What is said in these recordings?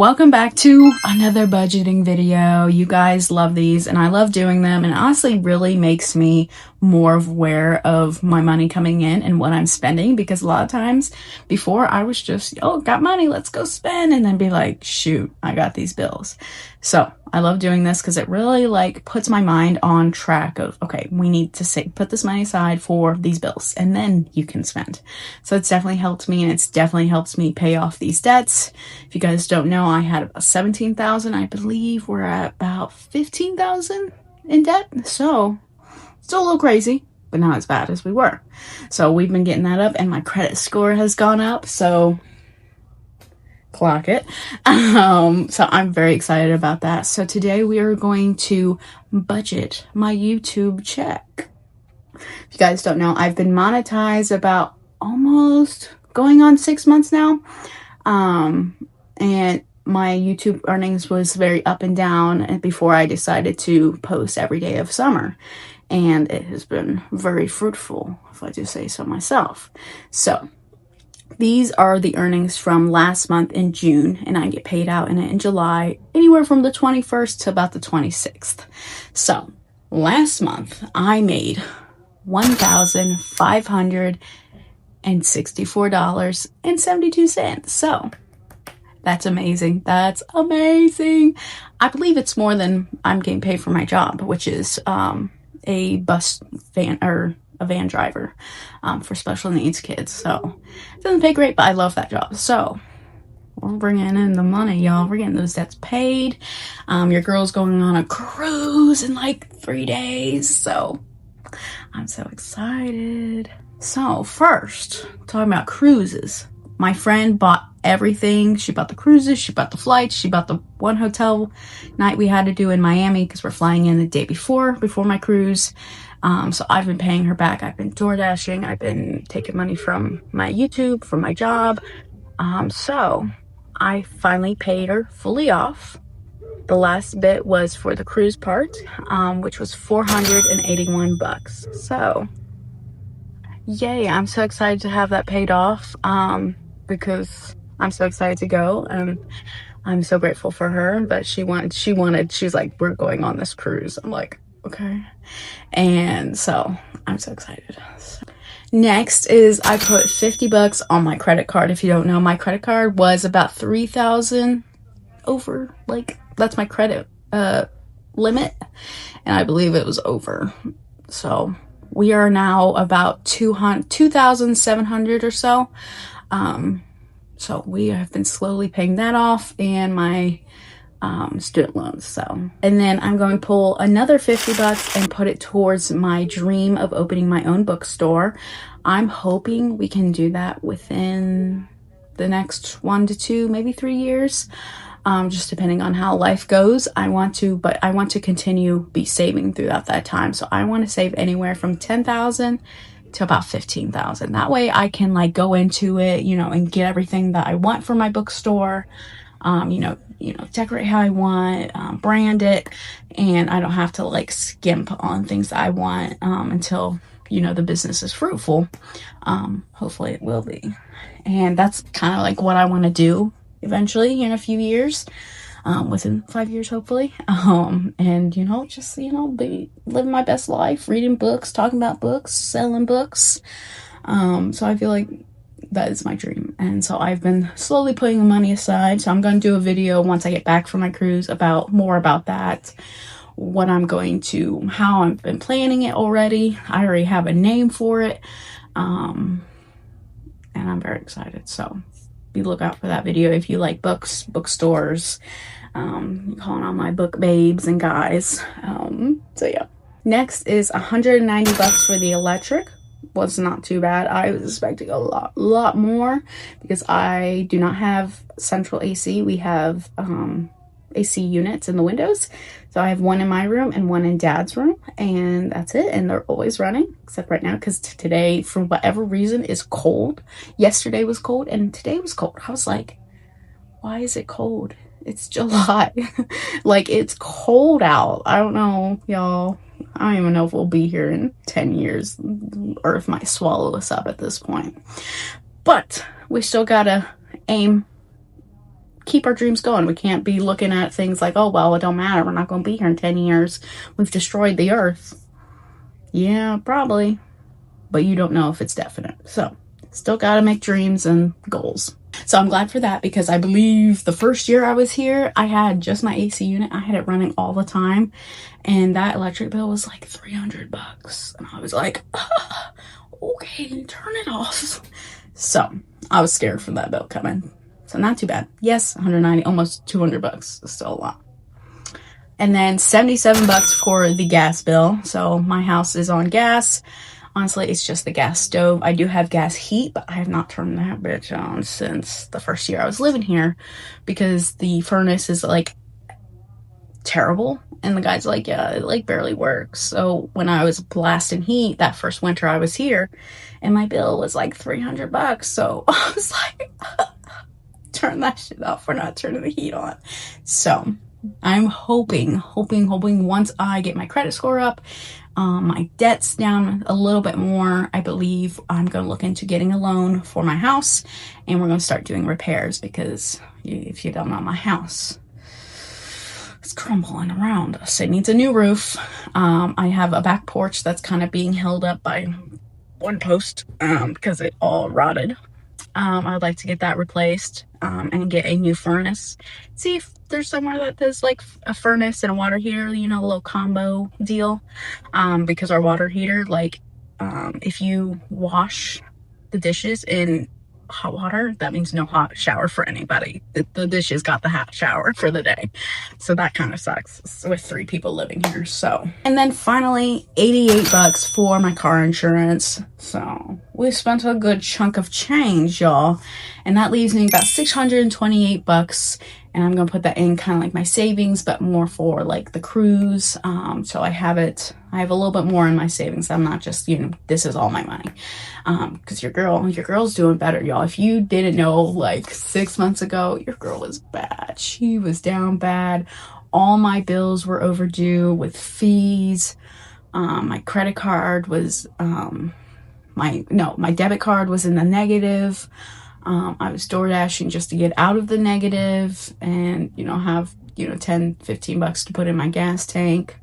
welcome back to another budgeting video. You guys love these and I love doing them, and honestly really makes me more aware of my money coming in and what I'm spending, because a lot of times before I was just, oh, got money, let's go spend, and then be like, shoot, I got these bills. So I love doing this because it really like puts my mind on track of, okay, we need to put this money aside for these bills and then you can spend. So it's definitely helped me, and it's definitely helped me pay off these debts. If you guys don't know, I had about 17,000. I believe we're at about 15,000 in debt. So still a little crazy, but not as bad as we were. So we've been getting that up, and my credit score has gone up. So clock it. So I'm very excited about that. So today we are going to budget my YouTube check. If you guys don't know, I've been monetized about almost going on 6 months now. And my YouTube earnings was very up and down before I decided to post every day of summer. And it has been very fruitful, if I do say so myself. So these are the earnings from last month in June, and I get paid out in July, anywhere from the 21st to about the 26th. So last month I made $1,564.72. So that's amazing. That's amazing. I believe it's more than I'm getting paid for my job, which is a bus van, or a van driver for special needs kids. So it doesn't pay great, but I love that job. So we're bringing in the money, y'all. We're getting those debts paid. Your girl's going on a cruise in like 3 days. So I'm so excited. So first, talking about cruises. My friend bought everything. She bought the cruises, she bought the flights, she bought the one hotel night we had to do in Miami because we're flying in the day before my cruise. So I've been paying her back. I've been door dashing. I've been taking money from my YouTube, from my job. So I finally paid her fully off. The last bit was for the cruise part, which was $481. So yay, I'm so excited to have that paid off, because I'm so excited to go, and I'm so grateful for her. But she was like, we're going on this cruise. I'm like, okay. And so I'm so excited. Next is I put $50 on my credit card. If you don't know, my credit card was about 3,000 over, like that's my credit limit, and I believe it was over. So we are now about 2,700 or so. So we have been slowly paying that off, and my student loans. So, and then I'm going to pull another $50 and put it towards my dream of opening my own bookstore. I'm hoping we can do that within the next 1 to 2, maybe 3 years. Just depending on how life goes. I want to continue be saving throughout that time. So I want to save anywhere from 10,000 to about 15,000. That way I can like go into it, and get everything that I want for my bookstore. Decorate how I want, brand it, and I don't have to like skimp on things that I want until the business is fruitful. Hopefully it will be, and that's kind of like what I want to do eventually in a few years, within 5 years hopefully, and just be living my best life, reading books, talking about books, selling books. So I feel like that is my dream, and so I've been slowly putting the money aside. So I'm going to do a video once I get back from my cruise more about that, how I've been planning it already. I already have a name for it, and I'm very excited. So be lookout for that video if you like books, bookstores, calling on my book babes and guys. So yeah. Next is $190 for the electric. Was not too bad. I was expecting a lot more because I do not have central AC. We have AC units in the windows. So I have one in my room and one in Dad's room, and that's it. And they're always running, except right now because today, for whatever reason, is cold. Yesterday was cold and today was cold. I was like, why is it cold? It's July. Like, it's cold out. I don't know, y'all. I don't even know if we'll be here in 10 years. Earth might swallow us up at this point. But we still gotta aim keep our dreams going. We can't be looking at things like, oh, well, it don't matter. We're not going to be here in 10 years. We've destroyed the earth. Yeah, probably. But you don't know if it's definite. So still got to make dreams and goals. So I'm glad for that, because I believe the first year I was here, I had just my AC unit. I had it running all the time. And that electric bill was like $300. And I was like, okay, turn it off. So I was scared for that bill coming. So not too bad. Yes, 190, almost $200. Still a lot. And then 77 bucks for the gas bill. So my house is on gas. Honestly, it's just the gas stove. I do have gas heat, but I have not turned that bitch on since the first year I was living here, because the furnace is like terrible. And the guy's like, yeah, it like barely works. So when I was blasting heat that first winter I was here, and my bill was like $300. So I was like, turn that shit off. We're not turning the heat on. So I'm hoping once I get my credit score up, my debt's down a little bit more, I believe I'm going to look into getting a loan for my house, and we're going to start doing repairs, because if you don't know, my house is crumbling around us. It needs a new roof. I have a back porch that's kind of being held up by one post because it all rotted. I'd like to get that replaced and get a new furnace. See if there's somewhere that does like a furnace and a water heater, you know, a little combo deal. Because our water heater, like, if you wash the dishes in hot water, that means no hot shower for anybody. The dishes got the hot shower for the day. So that kind of sucks with 3 people living here. So, and then finally 88 bucks for my car insurance. So we spent a good chunk of change, y'all, and that leaves me about 628 bucks. And I'm going to put that in kind of like my savings, but more for like the cruise. So I have a little bit more in my savings. I'm not just, you know, this is all my money. Cause your girl's doing better, y'all. If you didn't know, like 6 months ago, your girl was bad. She was down bad. All my bills were overdue with fees. My credit card was, my debit card was in the negative. I was door dashing just to get out of the negative and, you know, have, you know, 10, 15 bucks to put in my gas tank.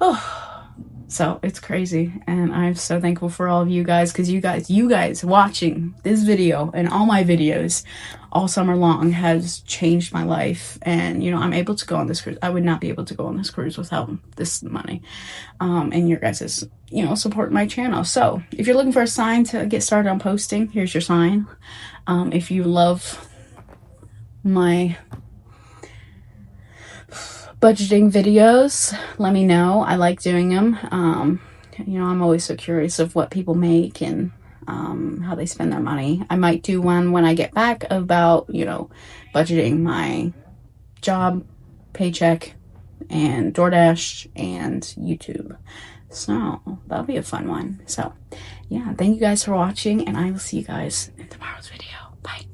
Oh, so it's crazy. And I'm so thankful for all of you guys, because you guys watching this video and all my videos all summer long has changed my life. And, you know, I'm able to go on this cruise. I would not be able to go on this cruise without this money. And your guys' you know, support my channel. So if you're looking for a sign to get started on posting, here's your sign. If you love my budgeting videos, let me know. I like doing them. You know, I'm always so curious of what people make and how they spend their money. I might do one when I get back about, you know, budgeting my job, Paycheck, and DoorDash, and YouTube. So that'll be a fun one. So yeah, thank you guys for watching, and I will see you guys in tomorrow's video. Bye.